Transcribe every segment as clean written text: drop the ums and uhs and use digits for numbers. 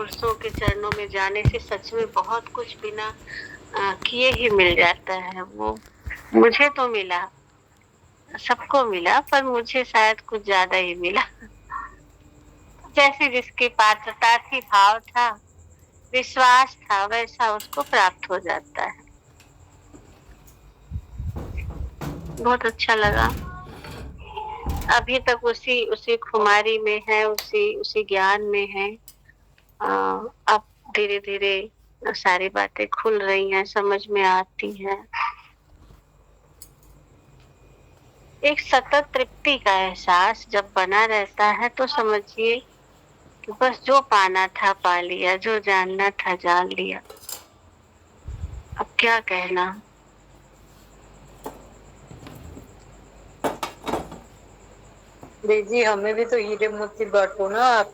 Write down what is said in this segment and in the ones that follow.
महापुरुषों के चरणों में जाने से सच में बहुत कुछ बिना किए ही मिल जाता है। वो मुझे तो मिला, सबको मिला, पर मुझे शायद कुछ ज्यादा ही मिला। जैसे जिसकी पात्रता थी, भाव था, विश्वास था, वैसा उसको प्राप्त हो जाता है। बहुत अच्छा लगा। अभी तक उसी उसी खुमारी में है, उसी उसी ज्ञान में है। अब धीरे धीरे सारी बातें खुल रही हैं, समझ में आती हैं। एक सतत तृप्ति का एहसास जब बना रहता है तो समझिए कि बस जो पाना था पा लिया, जो जानना था जान लिया। अब क्या कहना। दीदी हमें भी तो हीरे मोती बांटो ना आप।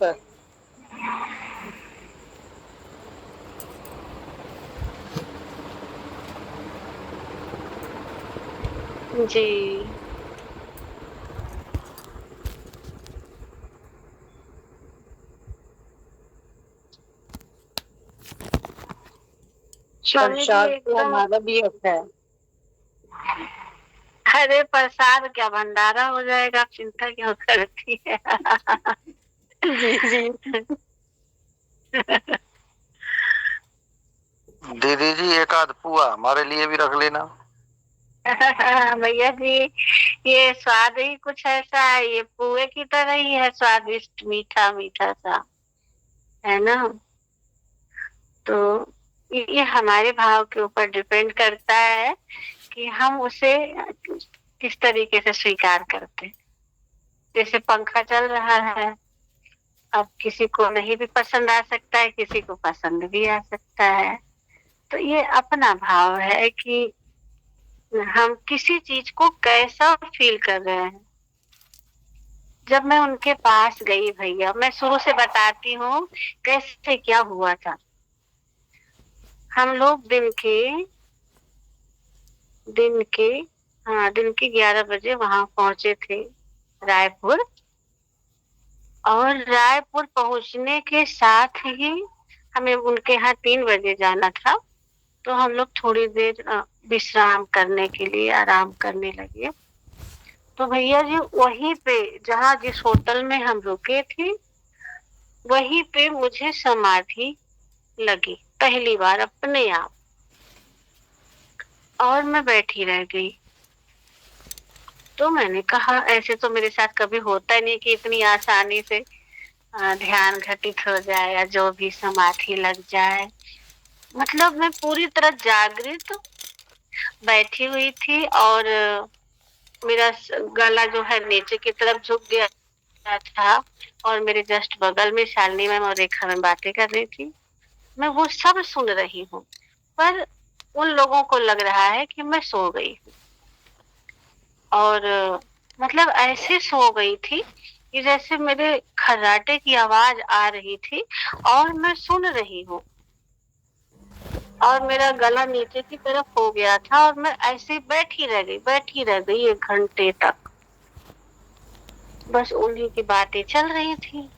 जी स्वामी जी प्रसाद तो एकदम। हमारा भी होता है। अरे प्रसाद क्या भंडारा हो जाएगा, चिंता क्यों करती है। जी जी। दीदी जी एक आध पुआ हमारे लिए भी रख लेना। भैया जी, ये स्वाद ही कुछ ऐसा है, ये पुए की तरह ही है, स्वादिष्ट मीठा मीठा सा, है ना। तो ये हमारे भाव के ऊपर डिपेंड करता है कि हम उसे किस तरीके से स्वीकार करते हैं। जैसे पंखा चल रहा है, अब किसी को नहीं भी पसंद आ सकता है, किसी को पसंद भी आ सकता है। तो ये अपना भाव है कि हम किसी चीज को कैसा फील कर रहे हैं। जब मैं उनके पास गई भैया, मैं शुरू से बताती हूँ कैसे क्या हुआ था। हम लोग दिन के 11 बजे वहां पहुंचे थे रायपुर। और रायपुर पहुंचने के साथ ही हमें उनके यहाँ 3 बजे जाना था। तो हम लोग थोड़ी देर विश्राम करने के लिए आराम करने लगे। तो भैया जी वहीं पे, जहाँ जिस होटल में हम रुके थे, वहीं पे मुझे समाधि लगी पहली बार अपने आप। और मैं बैठी रह गई। तो मैंने कहा ऐसे तो मेरे साथ कभी होता नहीं कि इतनी आसानी से ध्यान घटित हो जाए या जो भी समाधि लग जाए। मतलब मैं पूरी तरह जागृत बैठी हुई थी, और मेरा गला जो है नीचे की तरफ झुक गया था। और मेरे जस्ट बगल में शालिनी मैम और रेखा मैम बातें कर रही थी। मैं वो सब सुन रही हूँ, पर उन लोगों को लग रहा है कि मैं सो गई हूँ। और मतलब ऐसे सो गई थी कि जैसे मेरे खर्राटे की आवाज आ रही थी और मैं सुन रही हूँ। और मेरा गला नीचे की तरफ हो गया था और मैं ऐसे बैठी रह गई 1 घंटे तक। बस उन्हीं की बातें चल रही थी,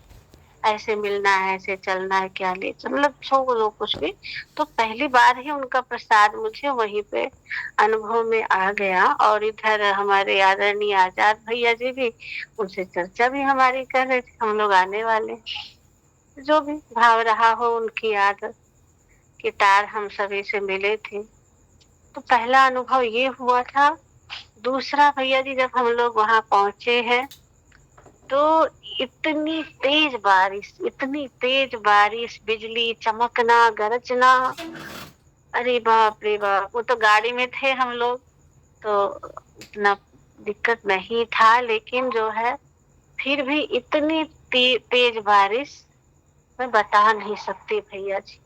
ऐसे मिलना है, ऐसे चलना है, क्या ले, मतलब छोड़ दो कुछ भी। तो पहली बार ही उनका प्रसाद मुझे वहीं पे अनुभव में आ गया। और इधर हमारे आदरणीय आजाद भैया जी भी, उनसे चर्चा भी हमारी कर रहे थे, हम लोग आने वाले। जो भी भाव रहा हो, उनकी याद के तार हम सभी से मिले थे। तो पहला अनुभव ये हुआ था। दूसरा भैया जी, जब हम लोग वहां पहुंचे हैं तो इतनी तेज बारिश, बिजली चमकना, गरजना, अरे बाप रे बाप। वो तो गाड़ी में थे हम लोग, तो इतना दिक्कत नहीं था, लेकिन जो है फिर भी इतनी तेज बारिश मैं बता नहीं सकती भैया जी।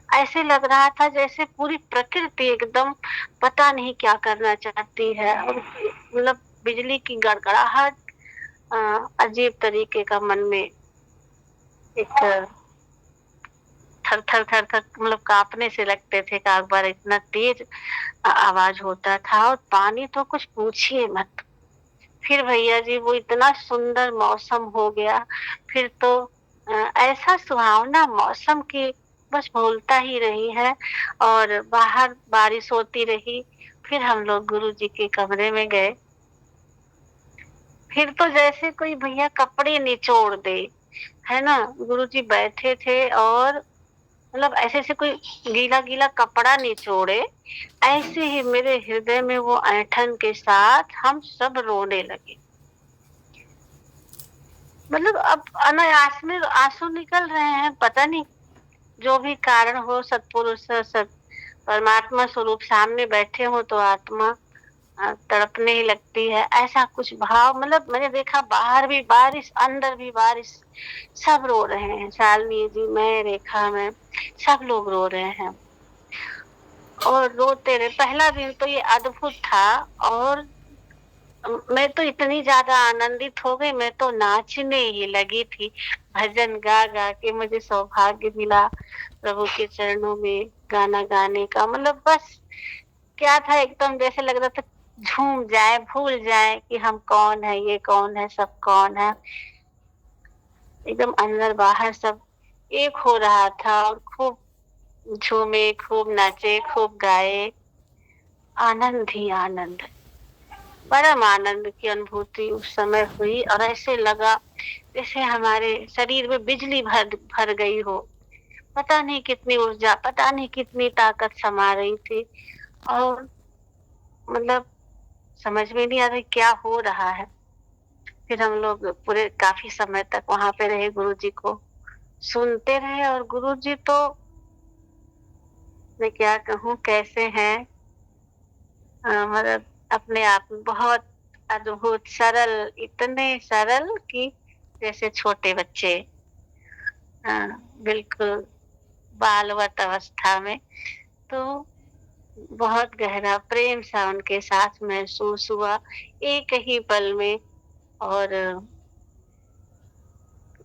ऐसे लग रहा था जैसे पूरी प्रकृति एकदम पता नहीं क्या करना चाहती है। और मतलब बिजली की गड़गड़ाहट, अजीब तरीके का मन में एक थर थर थर थर, मतलब कांपने से लगते थे। एक बार इतना तेज आवाज होता था, और पानी तो कुछ पूछिए मत। फिर भैया जी वो इतना सुंदर मौसम हो गया। फिर तो ऐसा सुहावना मौसम की बस भूलता ही रही है। और बाहर बारिश होती रही, फिर हम लोग गुरुजी के कमरे में गए। फिर तो जैसे कोई भैया कपड़े निचोड़ दे, है ना। गुरुजी बैठे थे और मतलब ऐसे ऐसे कोई गीला गीला कपड़ा निचोड़े, ऐसे ही मेरे हृदय में वो ऐंठन के साथ हम सब रोने लगे। मतलब अब अनायास में आंसू निकल रहे हैं, पता नहीं जो भी कारण हो। सत्पुरुष सत परमात्मा स्वरूप सामने बैठे हो तो आत्मा तड़पने ही लगती है, ऐसा कुछ भाव। मतलब मैंने देखा बाहर भी बारिश, अंदर भी बारिश, सब रो रहे हैं। शालिनी जी, मैं, रेखा, मैं, सब लोग रो रहे हैं और रोते रहे। पहला दिन तो ये अद्भुत था और मैं तो इतनी ज्यादा आनंदित हो गई, मैं तो नाचने ही लगी थी। भजन गा गा के मुझे सौभाग्य मिला प्रभु के चरणों में गाना गाने का। मतलब बस क्या था, एकदम जैसे लग रहा था झूम जाए, भूल जाए कि हम कौन है, ये कौन है, सब कौन है। एकदम अंदर बाहर सब एक हो रहा था और खूब झूमे, खूब नाचे, खूब गाए। आनंद ही आनंद, परम आनंद की अनुभूति उस समय हुई। और ऐसे लगा जैसे हमारे शरीर में बिजली भर भर गई हो। पता नहीं कितनी ऊर्जा, पता नहीं कितनी ताकत समा रही थी। और मतलब समझ में नहीं आ रही क्या हो रहा है। फिर हम लोग पूरे काफी समय तक वहां पे रहे, गुरुजी को सुनते रहे। और गुरुजी तो मैं क्या कहूँ कैसे हैं, मतलब अपने आप में बहुत अद्भुत, सरल, इतने सरल कि जैसे छोटे बच्चे, बिल्कुल बालवत अवस्था में। तो बहुत गहरा प्रेम सा उनके साथ महसूस हुआ एक ही पल में। और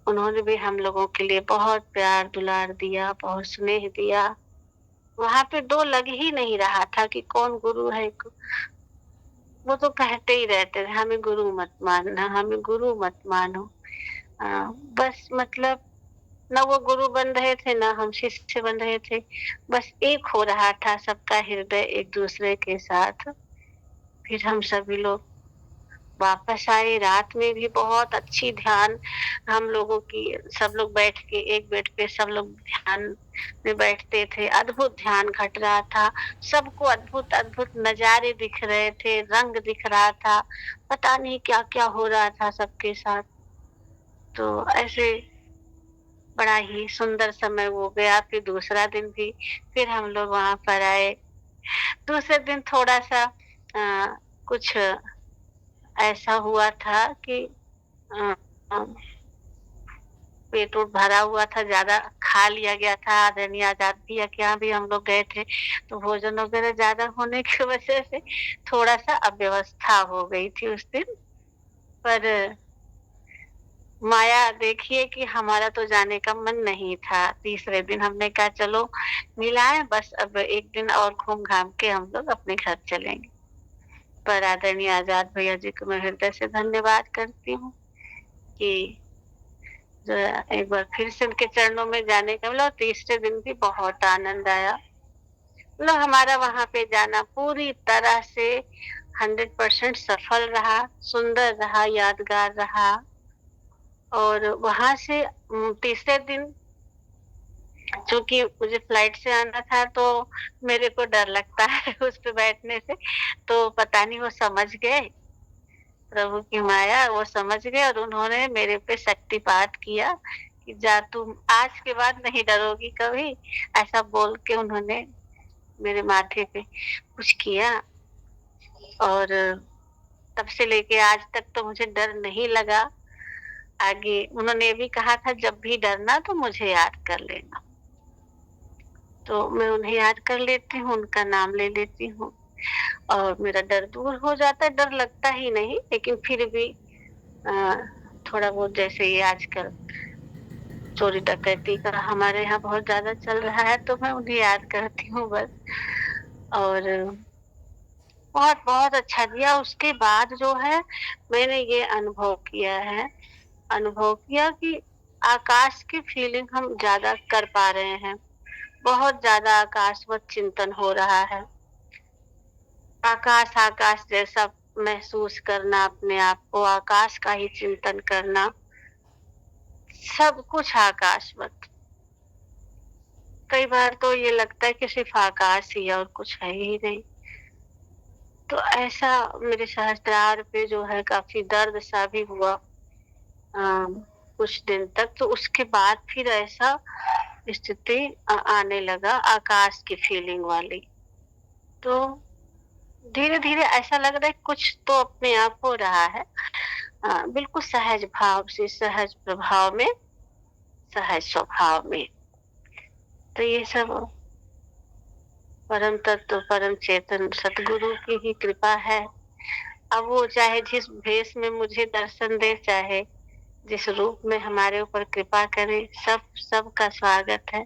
उन्होंने भी हम लोगों के लिए बहुत प्यार दुलार दिया, बहुत स्नेह दिया। वहां पे दो लग ही नहीं रहा था कि कौन गुरु है। वो तो कहते ही रहते थे, हमें गुरु मत मानना, हमें गुरु मत मानो। बस मतलब न वो गुरु बन रहे थे, न हम शिष्य बन रहे थे। बस एक हो रहा था सबका हृदय एक दूसरे के साथ। फिर हम सभी लोग वापस आए। रात में भी बहुत अच्छी ध्यान हम लोगों की, सब लोग बैठ के एक बेड पे सब लोग ध्यान में बैठते थे। अद्भुत ध्यान घट रहा था, सबको अद्भुत अद्भुत नजारे दिख रहे थे, रंग दिख रहा था, पता नहीं क्या क्या हो रहा था सबके साथ। तो ऐसे बड़ा ही सुंदर समय वो गया। फिर दूसरा दिन भी फिर हम लोग वहां पर आए। दूसरे दिन थोड़ा सा कुछ ऐसा हुआ था कि अ, अ, पेट उट भरा हुआ था, ज्यादा खा लिया गया था। आदरणीय आजाद भैया के यहाँ भी हम लोग गए थे, तो भोजन वगैरह ज्यादा होने की वजह से थोड़ा सा अव्यवस्था हो गई थी उस दिन। पर माया देखिए कि हमारा तो जाने का मन नहीं था। तीसरे दिन हमने कहा चलो मिलाएं, बस अब एक दिन और घूम घाम के हम लोग अपने घर चलेंगे। पर आदरणीय आजाद भैया जी को मैं हृदय से धन्यवाद करती हूँ कि जो एक बार फिर से उनके चरणों में जाने का मिला। तीसरे दिन भी बहुत आनंद आया। मतलब हमारा वहां पे जाना पूरी तरह से 100% सफल रहा, सुंदर रहा, यादगार रहा। और वहां से तीसरे दिन चूंकि मुझे फ्लाइट से आना था तो मेरे को डर लगता है उस पे बैठने से। तो पता नहीं वो समझ गए, प्रभु की माया, वो समझ गए और उन्होंने मेरे पे शक्तिपात किया कि जा तुम आज के बाद नहीं डरोगी कभी, ऐसा बोल के उन्होंने मेरे माथे पे कुछ किया। और तब से लेके आज तक तो मुझे डर नहीं लगा। आगे उन्होंने ये भी कहा था जब भी डरना तो मुझे याद कर लेना। तो मैं उन्हें याद कर लेती हूँ, उनका नाम ले लेती हूँ और मेरा डर दूर हो जाता है। डर लगता ही नहीं, लेकिन फिर भी अ, थोड़ा बहुत, जैसे ये आजकल चोरी डकैती का हमारे यहाँ बहुत ज्यादा चल रहा है, तो मैं उन्हें याद करती हूँ बस। और बहुत बहुत अच्छा दिया। उसके बाद जो है मैंने ये अनुभव किया है, अनुभव किया कि आकाश की फीलिंग हम ज्यादा कर पा रहे हैं। बहुत ज्यादा आकाशवत चिंतन हो रहा है। आकाश आकाश जैसा महसूस करना, अपने आप को आकाश का ही चिंतन करना, सब कुछ आकाशवत। कई बार तो ये लगता है कि सिर्फ आकाश ही है और कुछ है ही नहीं। तो ऐसा मेरे सहस्त्रार पे जो है काफी दर्द सा भी हुआ कुछ दिन तक। तो उसके बाद फिर ऐसा स्थिति आने लगा आकाश की फीलिंग वाली। तो धीरे धीरे ऐसा लग रहा है कुछ तो अपने आप हो रहा है, बिल्कुल सहज भाव से, सहज प्रभाव में, सहज स्वभाव में। तो ये सब परम तत्व, परम चेतन सतगुरु की ही कृपा है। अब वो चाहे जिस भेष में मुझे दर्शन दे, चाहे जिस रूप में हमारे ऊपर कृपा करे, सबका स्वागत है।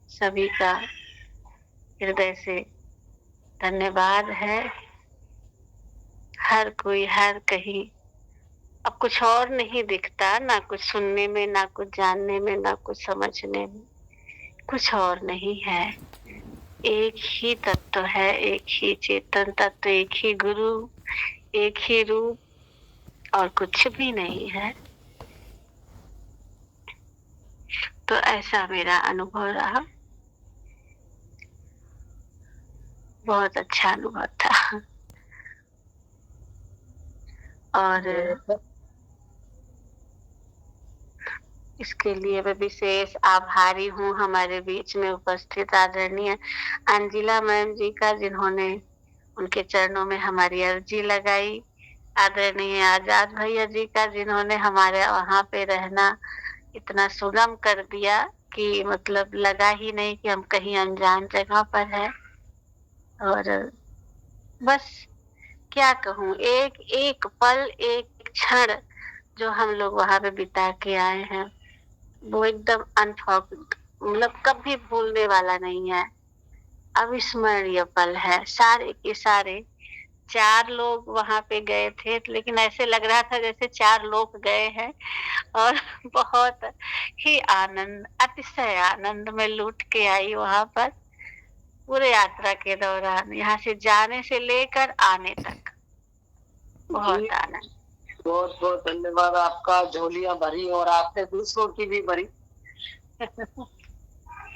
सभी का हृदय से धन्यवाद है। हर कोई हर कहीं। अब कुछ और नहीं दिखता, ना कुछ सुनने में, ना कुछ जानने में, ना कुछ समझने में, कुछ और नहीं है। एक ही तत्व है, एक ही चेतन तत्व, एक ही गुरु, एक ही रूप, और कुछ भी नहीं है। तो ऐसा मेरा अनुभव रहा। बहुत अच्छा अनुभव था। और इसके लिए मैं विशेष आभारी हूँ हमारे बीच में उपस्थित आदरणीय अंजिला मैम जी का, जिन्होंने उनके चरणों में हमारी अर्जी लगाई। आदरणीय आजाद भैया जी का, जिन्होंने हमारे वहां पे रहना इतना सुगम कर दिया कि मतलब लगा ही नहीं कि हम कहीं अनजान जगह पर है। और बस क्या कहूँ, एक एक पल, एक क्षण जो हम लोग वहां पे बिता के आए हैं, वो एकदम मतलब कभी भूलने वाला नहीं है, अविस्मरणीय पल है। सारे के सारे 4 लोग वहां पे गए थे, लेकिन ऐसे लग रहा था जैसे 4 लोग गए हैं। और बहुत ही आनंद, अतिशय आनंद में लूट के आई वहां पर पूरे यात्रा के दौरान, यहाँ से जाने से लेकर आने तक। बहुत आनंद। बहुत बहुत धन्यवाद आपका। झोलियां भरी और आपने दूसरों की भी भरी।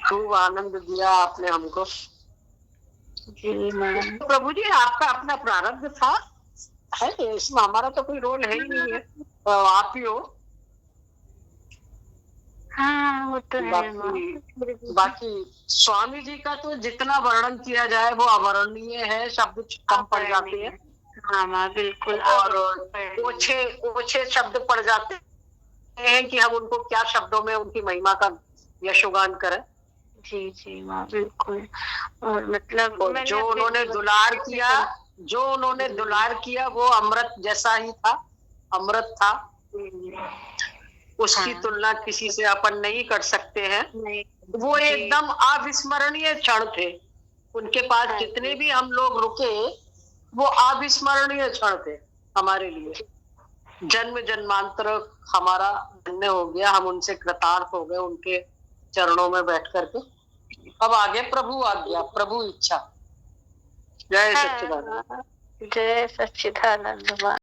खूब आनंद दिया आपने हमको। जी मैम। तो प्रभु जी, आपका अपना प्रारब्ध था, है इसमें हमारा तो कोई रोल है ही नहीं है, आप ही हो। हाँ वो तो है। बाकी स्वामी जी का तो जितना वर्णन किया जाए वो अवर्णनीय है, शब्द कम पड़ जाते हैं। हाँ माँ बिल्कुल। और ओछे ओछे शब्द पड़ जाते हैं कि हम उनको क्या शब्दों में उनकी महिमा का यशोगान करें। जी जी माँ बिल्कुल। और मतलब जो उन्होंने दुलार किया, जो उन्होंने दुलार किया वो अमृत जैसा ही था, अमृत था। उसकी तुलना किसी से अपन नहीं कर सकते हैं। वो एकदम अविस्मरणीय क्षण थे। उनके पास जितने भी हम लोग रुके, वो अविस्मरणीय क्षण थे हमारे लिए। जन्म जन्मांतर हमारा धन्य हो गया, हम उनसे कृतार्थ हो गए उनके चरणों में बैठ करके। अब आगे प्रभु आज्ञा, प्रभु इच्छा। जय सच्चिदानंद। जय सच्चिदानंद।